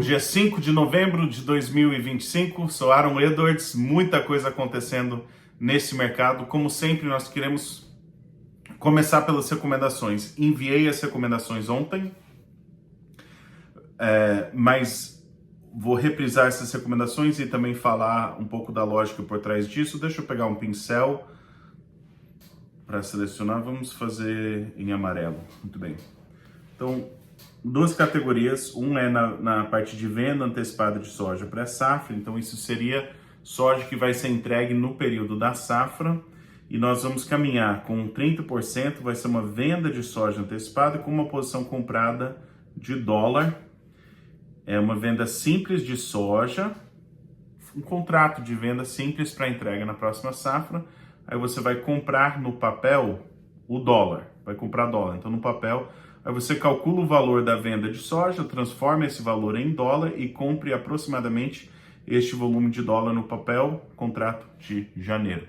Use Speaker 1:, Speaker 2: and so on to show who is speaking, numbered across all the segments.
Speaker 1: Hoje é 5 de novembro de 2025, sou Aaron Edwards, muita coisa acontecendo nesse mercado. Como sempre, nós queremos começar pelas recomendações. Enviei as recomendações ontem, mas vou reprisar essas recomendações e também falar um pouco da lógica por trás disso. Deixa eu pegar um pincel para selecionar. Vamos fazer em amarelo. Muito bem. Então, duas categorias. Um é na parte de venda antecipada de soja pré-safra. Então, isso seria soja que vai ser entregue no período da safra. E nós vamos caminhar com 30%. Vai ser uma venda de soja antecipada com uma posição comprada de dólar. É uma venda simples de soja. Um contrato de venda simples para entrega na próxima safra. Aí você vai comprar no papel o dólar. Vai comprar dólar. Então, no papel... Aí você calcula o valor da venda de soja, transforma esse valor em dólar e compre aproximadamente este volume de dólar no papel, contrato de janeiro.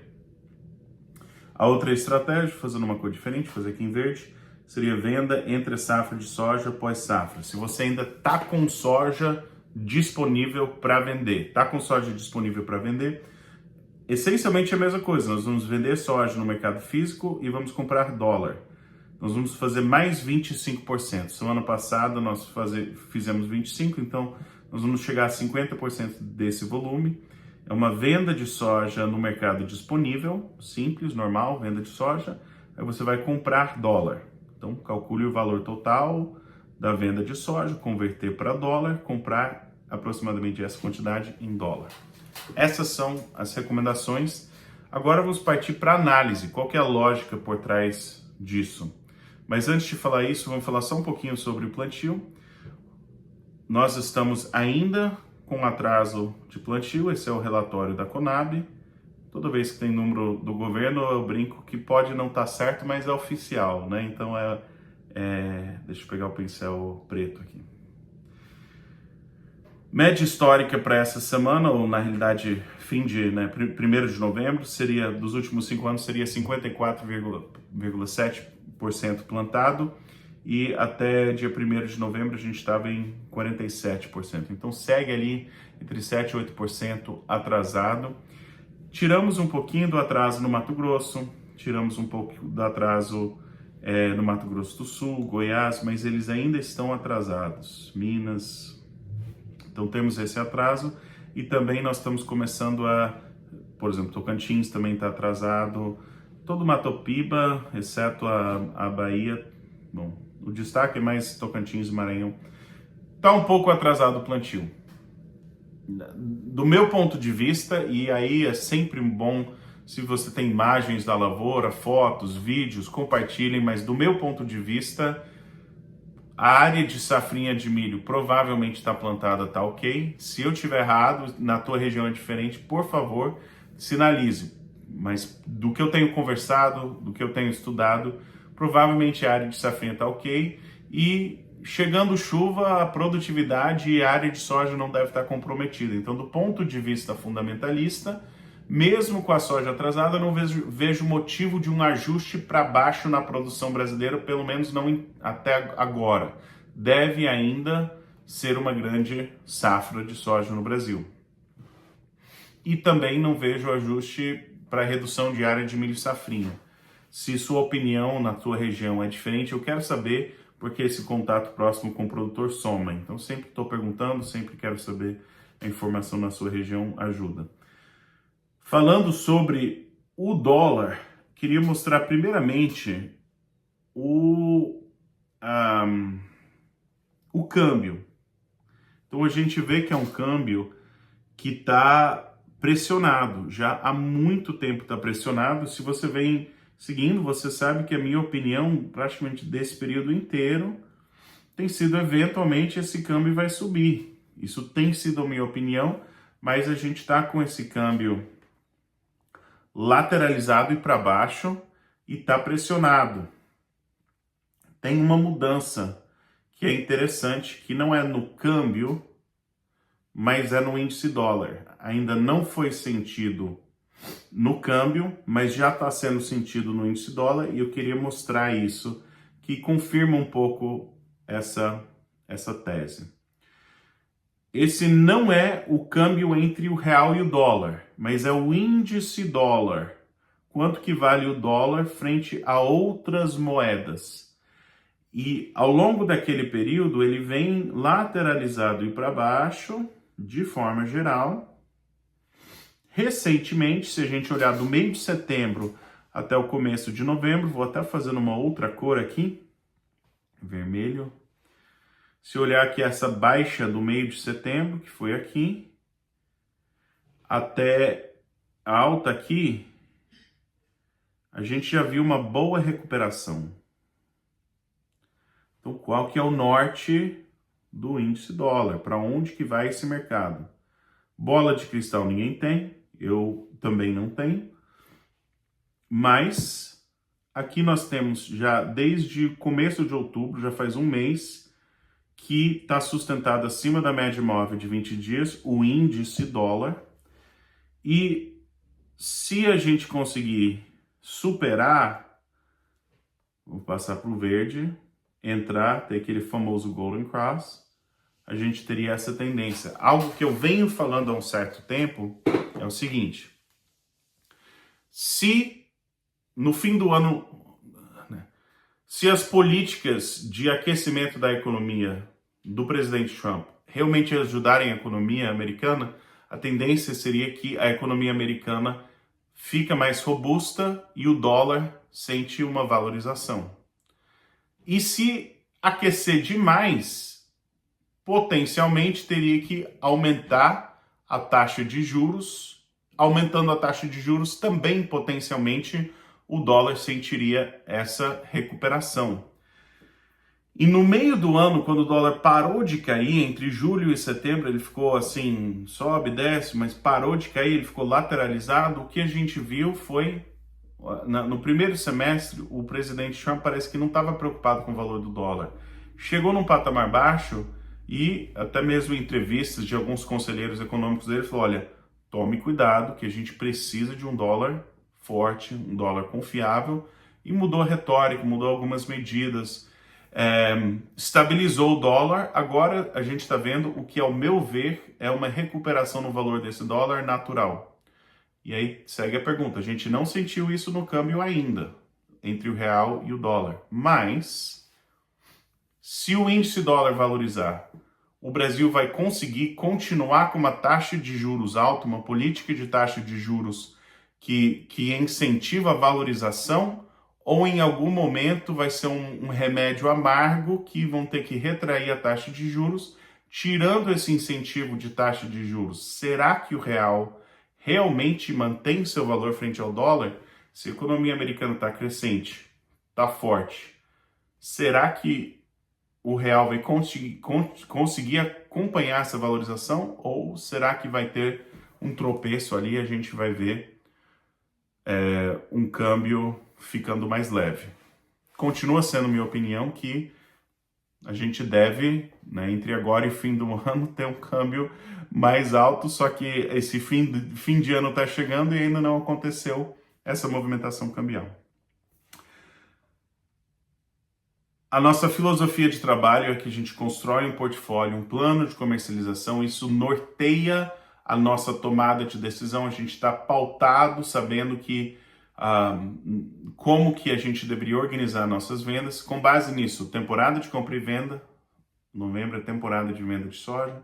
Speaker 1: A outra estratégia, fazendo uma cor diferente, fazer aqui em verde, seria venda entre safra de soja pós-safra. Se você ainda está com soja disponível para vender, essencialmente é a mesma coisa. Nós vamos vender soja no mercado físico e vamos comprar dólar. Nós vamos fazer mais 25%. Semana passada nós fizemos 25%, então nós vamos chegar a 50% desse volume. É uma venda de soja no mercado disponível, simples, normal, venda de soja. Aí você vai comprar dólar. Então calcule o valor total da venda de soja, converter para dólar, comprar aproximadamente essa quantidade em dólar. Essas são as recomendações. Agora vamos partir para a análise. Qual que é a lógica por trás disso? Mas antes de falar isso, vamos falar só um pouquinho sobre o plantio. Nós estamos ainda com atraso de plantio, esse é o relatório da Conab. Toda vez que tem número do governo, eu brinco que pode não estar certo, mas é oficial, né? Então, deixa eu pegar o pincel preto aqui. Média histórica para essa semana, ou na realidade, fim de 1º de novembro, seria, dos últimos 5 anos, seria 54,7% plantado, e até dia 1º de novembro a gente estava em 47%. Então segue ali entre 7% e 8% atrasado. Tiramos um pouquinho do atraso no Mato Grosso, tiramos um pouco do atraso no Mato Grosso do Sul, Goiás, mas eles ainda estão atrasados. Minas... Então temos esse atraso e também nós estamos começando por exemplo, Tocantins também está atrasado, todo Matopiba, exceto a Bahia, bom, o destaque é mais Tocantins e Maranhão, está um pouco atrasado o plantio. Do meu ponto de vista, e aí é sempre bom se você tem imagens da lavoura, fotos, vídeos, compartilhem, mas do meu ponto de vista, a área de safrinha de milho provavelmente está plantada, tá ok. Se eu tiver errado, na tua região é diferente, por favor, sinalize. Mas do que eu tenho conversado, do que eu tenho estudado, provavelmente a área de safrinha tá ok. E chegando chuva, a produtividade e a área de soja não deve estar comprometida. Então, do ponto de vista fundamentalista, mesmo com a soja atrasada, eu não vejo motivo de um ajuste para baixo na produção brasileira, pelo menos não até agora. Deve ainda ser uma grande safra de soja no Brasil. E também não vejo ajuste para redução de área de milho safrinha. Se sua opinião na sua região é diferente, eu quero saber, porque esse contato próximo com o produtor soma. Então sempre estou perguntando, sempre quero saber a informação na sua região, ajuda. Falando sobre o dólar, queria mostrar primeiramente o câmbio. Então a gente vê que é um câmbio que está pressionado, já há muito tempo está pressionado. Se você vem seguindo, você sabe que a minha opinião, praticamente desse período inteiro, tem sido eventualmente esse câmbio vai subir. Isso tem sido a minha opinião, mas a gente está com esse câmbio lateralizado e para baixo e está pressionado. Tem uma mudança que é interessante, que não é no câmbio, mas é no índice dólar. Ainda não foi sentido no câmbio, mas já está sendo sentido no índice dólar e eu queria mostrar isso, que confirma um pouco essa tese. esse não é o câmbio entre o real e o dólar, mas é o índice dólar. Quanto que vale o dólar frente a outras moedas? E ao longo daquele período ele vem lateralizado e para baixo, de forma geral. Recentemente, se a gente olhar do meio de setembro até o começo de novembro, vou até fazer uma outra cor aqui, vermelho. Se olhar aqui essa baixa do meio de setembro, que foi aqui, até a alta aqui, a gente já viu uma boa recuperação. Então, qual que é o norte do índice dólar? Para onde que vai esse mercado? Bola de cristal ninguém tem, eu também não tenho, mas aqui nós temos já desde começo de outubro, já faz um mês, que está sustentado acima da média móvel de 20 dias, o índice dólar, e se a gente conseguir superar, vou passar para o verde, entrar, ter aquele famoso Golden Cross, a gente teria essa tendência. Algo que eu venho falando há um certo tempo é o seguinte: se no fim do ano, se as políticas de aquecimento da economia do presidente Trump realmente ajudarem a economia americana, a tendência seria que a economia americana fica mais robusta e o dólar sente uma valorização. E se aquecer demais, potencialmente teria que aumentar a taxa de juros. Aumentando a taxa de juros, também potencialmente o dólar sentiria essa recuperação. E no meio do ano, quando o dólar parou de cair, entre julho e setembro, ele ficou assim, sobe, desce, mas parou de cair, ele ficou lateralizado. O que a gente viu foi, no primeiro semestre, o presidente Trump parece que não estava preocupado com o valor do dólar. Chegou num patamar baixo e até mesmo em entrevistas de alguns conselheiros econômicos dele, falou: olha, tome cuidado que a gente precisa de um dólar forte, um dólar confiável, e mudou a retórica, mudou algumas medidas, estabilizou o dólar. Agora a gente está vendo o que, ao meu ver, é uma recuperação no valor desse dólar natural. E aí segue a pergunta: a gente não sentiu isso no câmbio ainda, entre o real e o dólar, mas se o índice dólar valorizar, o Brasil vai conseguir continuar com uma taxa de juros alta, uma política de taxa de juros que incentiva a valorização, ou em algum momento vai ser um remédio amargo que vão ter que retrair a taxa de juros, tirando esse incentivo de taxa de juros? Será que o real realmente mantém seu valor frente ao dólar? Se a economia americana está crescente, está forte, será que o real vai conseguir acompanhar essa valorização? Ou será que vai ter um tropeço ali e a gente vai ver um câmbio ficando mais leve? Continua sendo minha opinião que a gente deve, entre agora e fim do ano, ter um câmbio mais alto, só que esse fim de ano está chegando e ainda não aconteceu essa movimentação cambial. A nossa filosofia de trabalho é que a gente constrói um portfólio, um plano de comercialização, isso norteia a nossa tomada de decisão. A gente está pautado, sabendo que como que a gente deveria organizar nossas vendas. Com base nisso, temporada de compra e venda, novembro é temporada de venda de soja,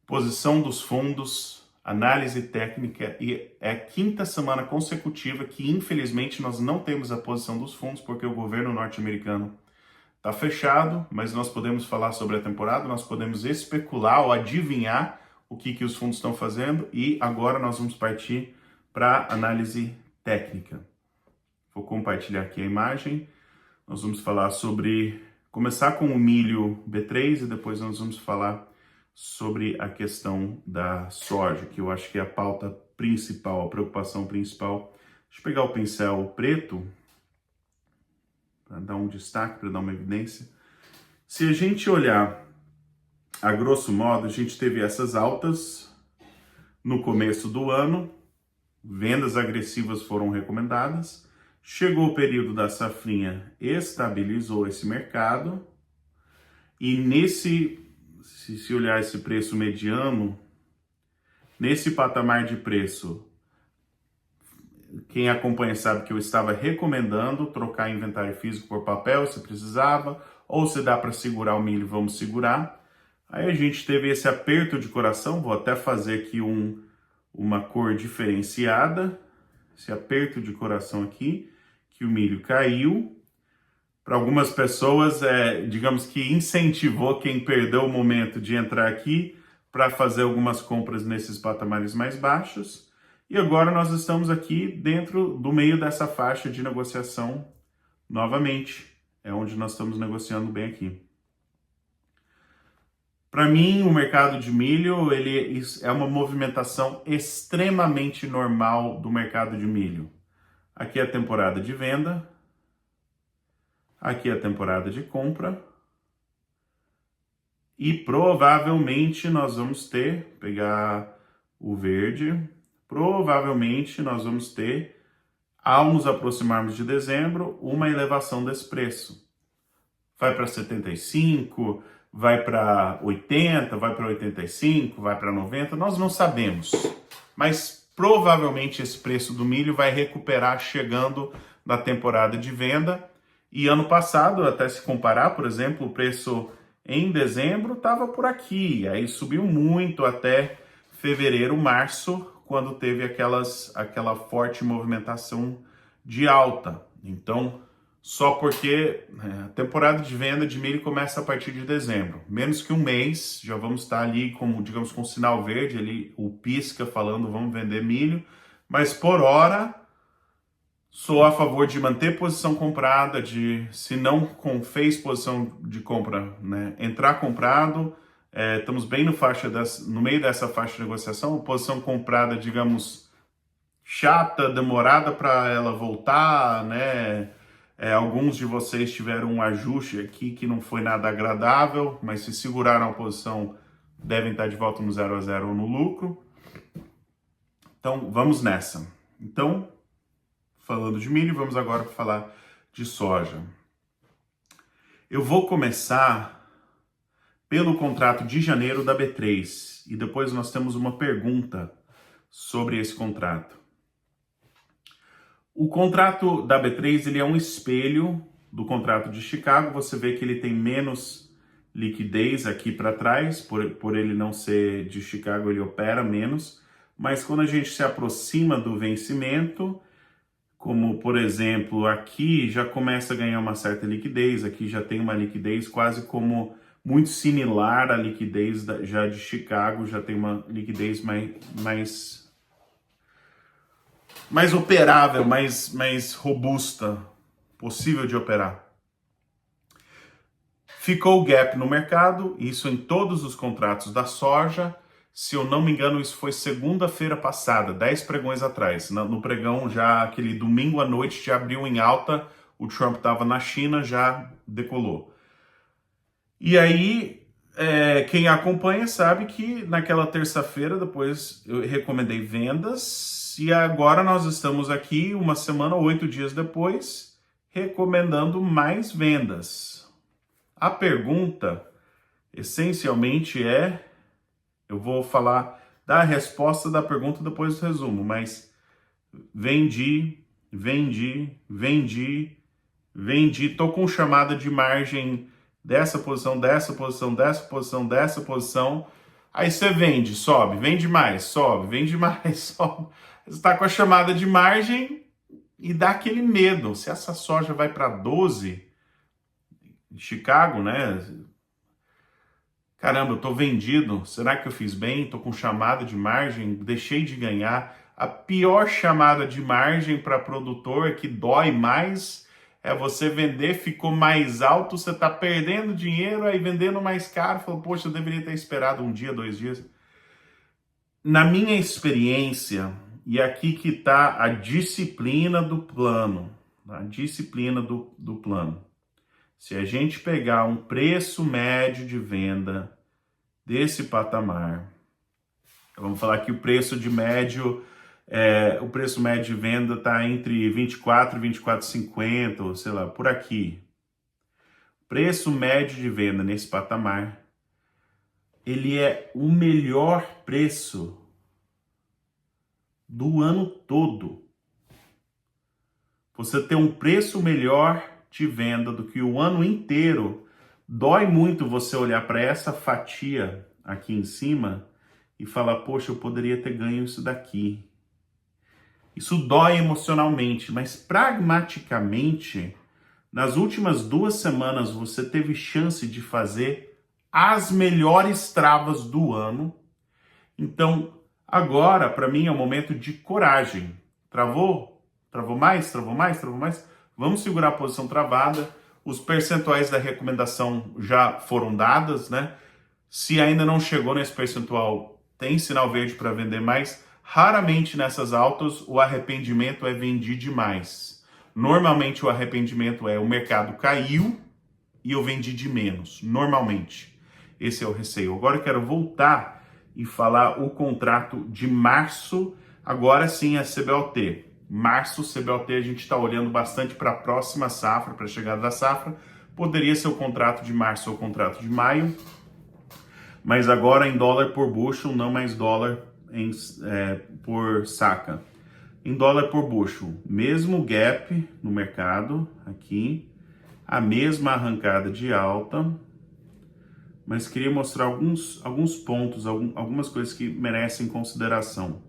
Speaker 1: posição dos fundos, análise técnica, e é a quinta semana consecutiva que infelizmente nós não temos a posição dos fundos, porque o governo norte-americano está fechado, mas nós podemos falar sobre a temporada, nós podemos especular ou adivinhar o que os fundos estão fazendo, e agora nós vamos partir para análise técnica. Vou compartilhar aqui a imagem. Nós vamos falar começar com o milho B3 e depois nós vamos falar sobre a questão da soja, que eu acho que é a pauta principal, a preocupação principal. Deixa eu pegar o pincel preto para dar um destaque, para dar uma evidência. Se a gente olhar a grosso modo, a gente teve essas altas no começo do ano, vendas agressivas foram recomendadas, chegou o período da safrinha, estabilizou esse mercado, e nesse se olhar esse preço mediano, nesse patamar de preço, quem acompanha sabe que eu estava recomendando trocar inventário físico por papel, se precisava, ou se dá para segurar o milho, vamos segurar. Aí a gente teve esse aperto de coração, vou até fazer aqui uma cor diferenciada, esse aperto de coração aqui, que o milho caiu. Para algumas pessoas, digamos que incentivou quem perdeu o momento de entrar aqui para fazer algumas compras nesses patamares mais baixos. E agora nós estamos aqui dentro do meio dessa faixa de negociação novamente. É onde nós estamos negociando bem aqui. Para mim, o mercado de milho ele é uma movimentação extremamente normal do mercado de milho. Aqui é a temporada de venda, aqui é a temporada de compra e provavelmente nós vamos ter, pegar o verde, provavelmente nós vamos ter, ao nos aproximarmos de dezembro, uma elevação desse preço. Vai para 75, vai para 80, vai para 85, vai para 90, nós não sabemos. Mas provavelmente esse preço do milho vai recuperar chegando na temporada de venda. E ano passado, até se comparar, por exemplo, o preço em dezembro estava por aqui. Aí subiu muito até fevereiro, março, quando teve aquela forte movimentação de alta. Então, só porque a temporada de venda de milho começa a partir de dezembro. Menos que um mês, já vamos estar ali, como, digamos, com sinal verde, ali, o pisca falando, vamos vender milho. Mas por hora, sou a favor de manter posição comprada, se não fez posição de compra, né, entrar comprado. Estamos bem no meio dessa faixa de negociação, posição comprada, digamos, chata, demorada para ela voltar, né? Alguns de vocês tiveram um ajuste aqui que não foi nada agradável, mas se seguraram a posição, devem estar de volta no 0 a 0 ou no lucro. Então, vamos nessa. Então, falando de milho, vamos agora falar de soja. Eu vou começar pelo contrato de janeiro da B3 e depois nós temos uma pergunta sobre esse contrato. O contrato da B3 ele é um espelho do contrato de Chicago. Você vê que ele tem menos liquidez aqui para trás, por ele não ser de Chicago, ele opera menos. Mas quando a gente se aproxima do vencimento, como por exemplo aqui, já começa a ganhar uma certa liquidez. Aqui já tem uma liquidez quase como muito similar à liquidez já de Chicago, já tem uma liquidez mais operável, mais robusta, possível de operar. Ficou o gap no mercado, isso em todos os contratos da soja. Se eu não me engano, isso foi segunda-feira passada, 10 pregões atrás. No pregão, já aquele domingo à noite, já abriu em alta, o Trump estava na China, já decolou. E aí, quem acompanha sabe que naquela terça-feira, depois eu recomendei vendas, e agora nós estamos aqui, uma semana, 8 dias depois, recomendando mais vendas. A pergunta, essencialmente, eu vou dar a resposta da pergunta depois do resumo, mas vendi, tô com chamada de margem dessa posição, dessa posição, dessa posição, dessa posição. Aí você vende, sobe, vende mais, sobe, vende mais, sobe. Você está com a chamada de margem e dá aquele medo. Se essa soja vai para 12, Chicago, né? Caramba, eu tô vendido. Será que eu fiz bem? Tô com chamada de margem, deixei de ganhar. A pior chamada de margem para produtor que dói mais é você vender, ficou mais alto, você tá perdendo dinheiro, aí vendendo mais caro, falou, poxa, eu deveria ter esperado um dia, 2 dias. Na minha experiência, e aqui que está a disciplina do plano, Se a gente pegar um preço médio de venda desse patamar, vamos falar que o preço médio de venda está entre 24 e 24,50, ou sei lá, por aqui. Preço médio de venda nesse patamar ele é o melhor preço do ano todo. Você ter um preço melhor de venda do que o ano inteiro, dói muito você olhar para essa fatia aqui em cima e falar, poxa, eu poderia ter ganho isso daqui. Isso dói emocionalmente, mas pragmaticamente, nas últimas 2 semanas você teve chance de fazer as melhores travas do ano. Então, agora, para mim, é um momento de coragem. Travou? Travou mais? Travou mais? Travou mais? Vamos segurar a posição travada. Os percentuais da recomendação já foram dadas, né? Se ainda não chegou nesse percentual, tem sinal verde para vender mais. Raramente nessas altas o arrependimento é vender demais. Normalmente o arrependimento é o mercado caiu e eu vendi de menos. Normalmente. Esse é o receio. Agora eu quero voltar e falar o contrato de março. Agora sim é CBOT. Março, CBOT, a gente está olhando bastante para a próxima safra, para a chegada da safra. Poderia ser o contrato de março ou o contrato de maio. Mas agora em dólar por bushel, não mais dólar por saca. Em dólar por bushel, mesmo gap no mercado, aqui, a mesma arrancada de alta, mas queria mostrar alguns pontos, algumas coisas que merecem consideração.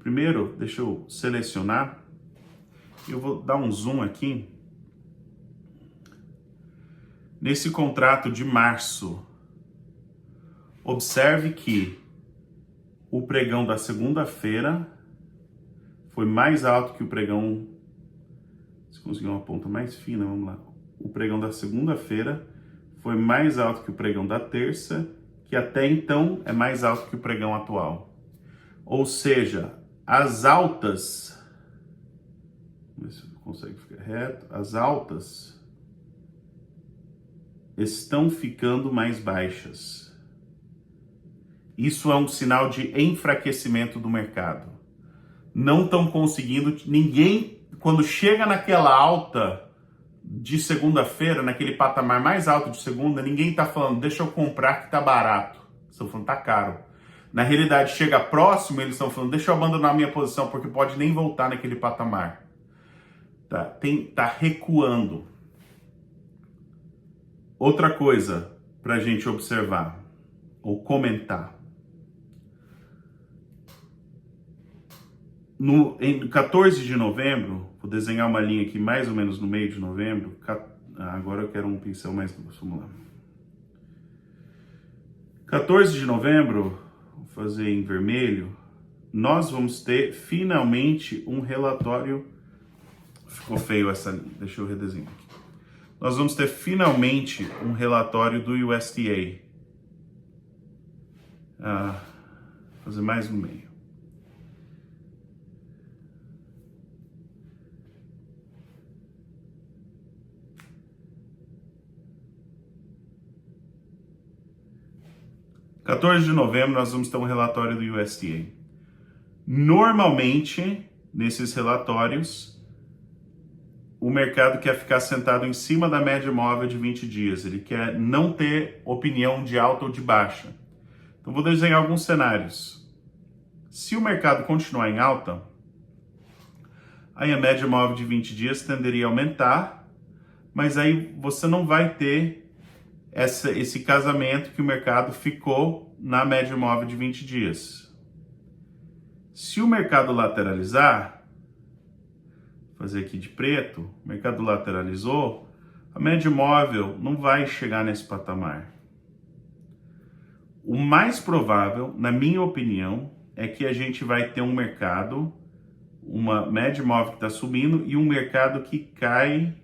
Speaker 1: Primeiro, deixa eu selecionar, eu vou dar um zoom aqui. Nesse contrato de março, observe que o pregão da segunda-feira foi mais alto que o pregão, se conseguir uma ponta mais fina, vamos lá. O pregão da segunda-feira foi mais alto que o pregão da terça, que até então é mais alto que o pregão atual. Ou seja, as altas, vamos ver se consegue ficar reto, as altas estão ficando mais baixas. Isso é um sinal de enfraquecimento do mercado. Não estão conseguindo, ninguém, quando chega naquela alta de segunda-feira, naquele patamar mais alto de segunda, ninguém está falando, deixa eu comprar que tá barato. Eles estão falando, tá caro. Na realidade, chega próximo, eles estão falando, deixa eu abandonar minha posição, porque pode nem voltar naquele patamar. Tá recuando. Outra coisa para a gente observar, ou comentar. Em 14 de novembro, vou desenhar uma linha aqui mais ou menos no meio de novembro. Agora eu quero um pincel mais grosso, vamos lá. 14 de novembro, vou fazer em vermelho, nós vamos ter finalmente um relatório. Ficou feio essa linha, deixa eu redesenhar aqui. Nós vamos ter finalmente um relatório do USDA. Fazer mais no meio. Dia 14 de novembro nós vamos ter um relatório do USDA. Normalmente, nesses relatórios, o mercado quer ficar sentado em cima da média móvel de 20 dias. Ele quer não ter opinião de alta ou de baixa. Então, vou desenhar alguns cenários. Se o mercado continuar em alta, aí a média móvel de 20 dias tenderia a aumentar, mas aí você não vai ter esse casamento que o mercado ficou na média móvel de 20 dias. Se o mercado lateralizar, vou fazer aqui de preto, o mercado lateralizou, a média móvel não vai chegar nesse patamar. O mais provável, na minha opinião, é que a gente vai ter um mercado, uma média móvel que está subindo e um mercado que cai,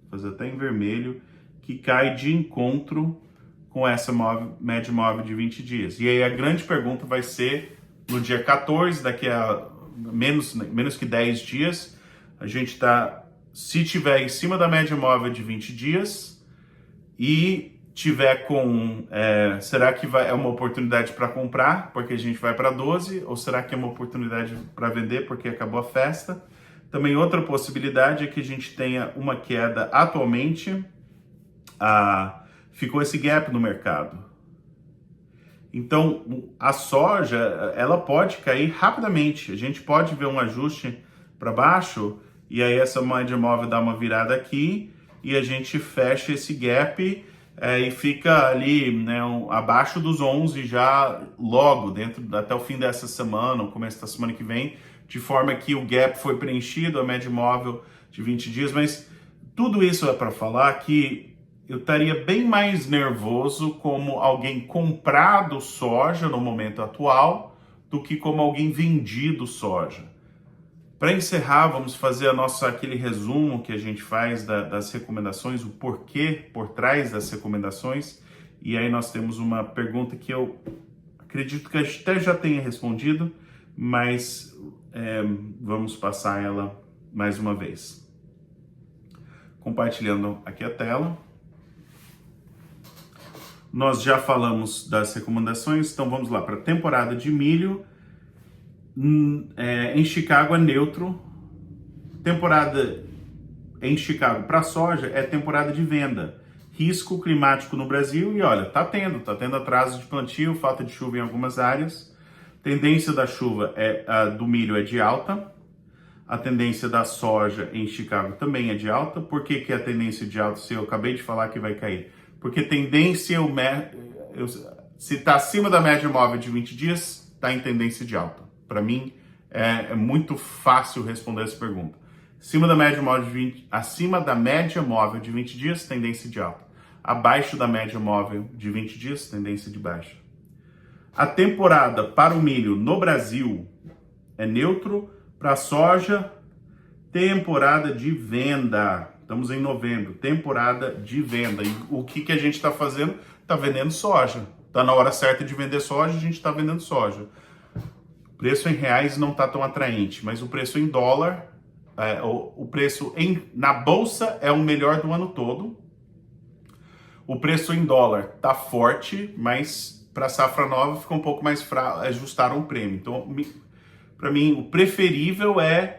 Speaker 1: vou fazer até em vermelho, que cai de encontro com essa média móvel de 20 dias. E aí a grande pergunta vai ser, no dia 14, daqui a menos que 10 dias, a gente está, se tiver em cima da média móvel de 20 dias e tiver com, será que é uma oportunidade para comprar, porque a gente vai para 12, ou será que é uma oportunidade para vender, porque acabou a festa? Também outra possibilidade é que a gente tenha uma queda atualmente, ficou esse gap no mercado. Então, a soja, ela pode cair rapidamente. A gente pode ver um ajuste para baixo e aí essa média móvel dá uma virada aqui e a gente fecha esse gap e fica ali, né, abaixo dos 11 já logo, até o fim dessa semana, o começo da semana que vem, de forma que o gap foi preenchido, a média móvel de 20 dias, mas tudo isso é para falar que eu estaria bem mais nervoso como alguém comprado soja no momento atual do que como alguém vendido soja. Para encerrar, vamos fazer aquele resumo que a gente faz das recomendações, o porquê por trás das recomendações. E aí nós temos uma pergunta que eu acredito que até já tenha respondido, mas vamos passar ela mais uma vez. Compartilhando aqui a tela. Nós já falamos das recomendações, então vamos lá para a temporada de milho. Em Chicago é neutro. Temporada em Chicago para soja é temporada de venda. Risco climático no Brasil e olha, tá tendo atraso de plantio, falta de chuva em algumas áreas. Tendência da chuva do milho é de alta. A tendência da soja em Chicago também é de alta. Por que a tendência de alta se eu acabei de falar que vai cair? Porque tendência, se está acima da média móvel de 20 dias, está em tendência de alta. Para mim, é muito fácil responder essa pergunta. Acima da média móvel de 20 dias, tendência de alta. Abaixo da média móvel de 20 dias, tendência de baixa. A temporada para o milho no Brasil é neutro. Para a soja, temporada de venda. Estamos em novembro, temporada de venda. E o que a gente está fazendo? Está vendendo soja. Está na hora certa de vender soja, a gente está vendendo soja. O preço em reais não está tão atraente, mas o preço em dólar, o preço na bolsa é o melhor do ano todo. O preço em dólar está forte, mas para a safra nova fica um pouco mais fraco, ajustaram o prêmio. Então, para mim, o preferível é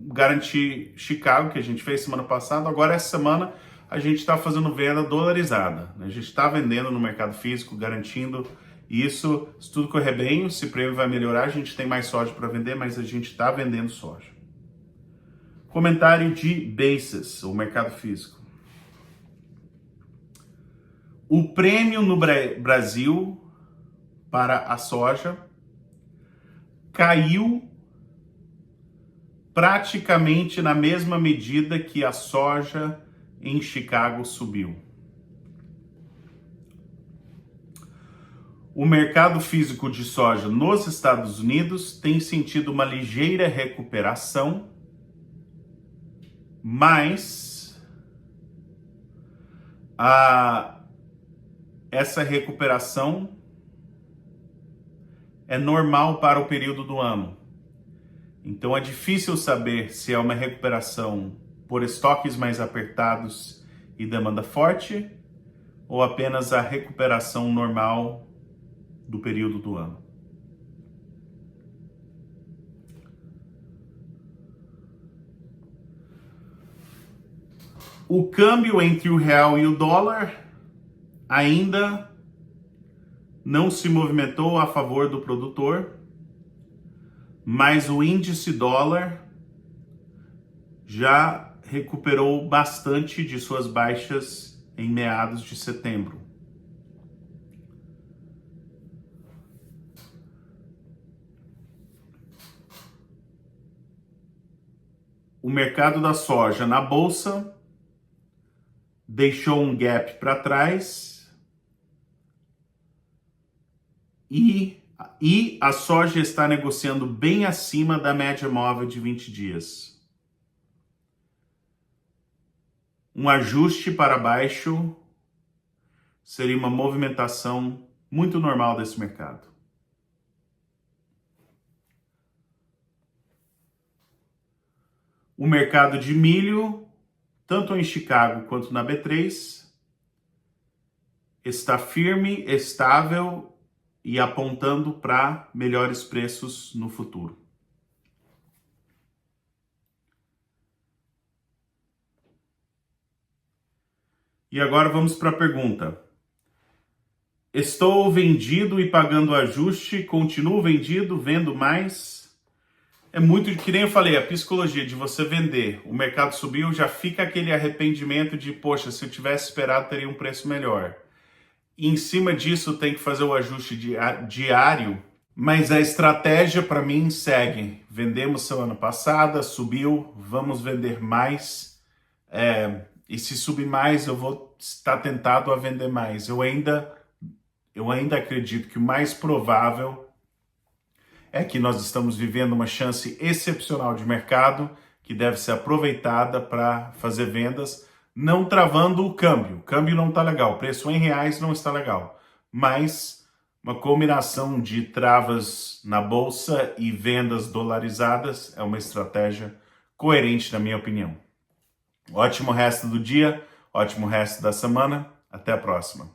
Speaker 1: garantir Chicago, que a gente fez semana passada. Agora, essa semana, a gente está fazendo venda dolarizada. A gente está vendendo no mercado físico, garantindo isso. Se tudo correr bem, se o prêmio vai melhorar, a gente tem mais soja para vender, mas a gente está vendendo soja. Comentário de basis, o mercado físico. O prêmio no Brasil para a soja caiu praticamente na mesma medida que a soja em Chicago subiu. O mercado físico de soja nos Estados Unidos tem sentido uma ligeira recuperação, mas essa recuperação é normal para o período do ano. Então é difícil saber se é uma recuperação por estoques mais apertados e demanda forte ou apenas a recuperação normal do período do ano. O câmbio entre o real e o dólar ainda não se movimentou a favor do produtor, mas o índice dólar já recuperou bastante de suas baixas em meados de setembro. O mercado da soja na bolsa deixou um gap para trás e a soja está negociando bem acima da média móvel de 20 dias. Um ajuste para baixo seria uma movimentação muito normal desse mercado. O mercado de milho, tanto em Chicago quanto na B3, está firme, estável e apontando para melhores preços no futuro. E agora vamos para a pergunta. Estou vendido e pagando ajuste, continuo vendido, vendo mais. É muito que nem eu falei, a psicologia de você vender, o mercado subiu, já fica aquele arrependimento de, poxa, se eu tivesse esperado teria um preço melhor. E em cima disso tem que fazer o ajuste diário, mas a estratégia para mim segue. Vendemos semana passada, subiu, vamos vender mais. E se subir mais, eu vou estar tentado a vender mais. Eu ainda acredito que o mais provável é que nós estamos vivendo uma chance excepcional de mercado que deve ser aproveitada para fazer vendas, não travando o câmbio. O câmbio não está legal, o preço em reais não está legal, mas uma combinação de travas na bolsa e vendas dolarizadas é uma estratégia coerente, na minha opinião. Ótimo resto do dia, ótimo resto da semana. Até a próxima.